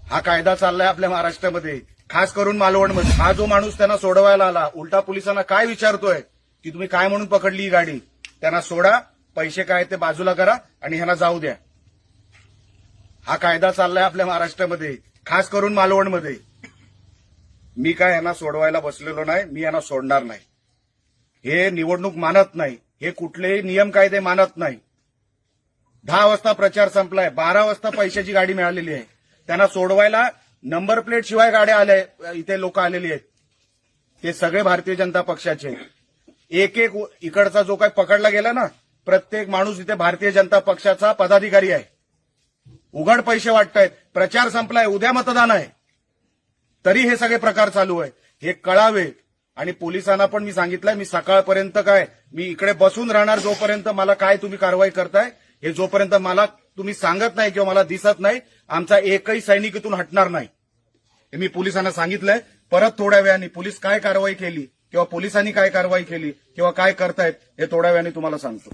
हा कायदा चाललाय आपल्या महाराष्ट्रामध्ये, खास करून मालवणमध्ये। हा जो माणूस त्यांना सोडवायला आला, उलटा पोलिसांना काय विचारतोय की तुम्ही काय म्हणून पकडली ही गाडी, त्यांना सोडा, पैसे काय ते बाजूला करा आणि ह्यांना जाऊ द्या। हा कायदा चाललाय आपल्या महाराष्ट्रामध्ये, खास करून मालवणमध्ये। मी काय यांना सोडवायला बसलेलो नाही, मी यांना सोडणार नाही। हे निवडणूक मानत नाही, हे कुठलेही नियम कायदे मानत नाही। 10 वाजता प्रचार संपलाय, 12 वाजता पैशाची गाडी मिळालेली आहे। त्यांना सोडवायला नंबर प्लेट शिवाय गाड्या आल्या, इथे लोक आलेली आहेत। ते सगळे भारतीय जनता पक्षाचे। एक एक इकडचा जो काही पकडला गेला ना, प्रत्येक माणूस इथे भारतीय जनता पक्षाचा पदाधिकारी आहे। उघड पैसे वाटतायत, प्रचार संपलाय, उद्या मतदान आहे, तरी हे सगळे प्रकार चालू आहे। हे कळावे। आणि पोलिसांना पण मी सांगितलंय, मी सकाळपर्यंत मी इकडे बसून राहणार, जोपर्यंत मला काय तुम्ही कारवाई करताय हे जोपर्यंत मला तुम्ही सांगत नाही किंवा मला दिसत नाही, आमचा एकही सैनिक इथून हटणार नाही, हे मी पोलिसांना सांगितलंय। परत थोड्या वेळाने पोलीस काय कारवाई केली किंवा पोलिसांनी काय कारवाई केली किंवा काय करतायत हे थोड्या वेळाने तुम्हाला सांगतो।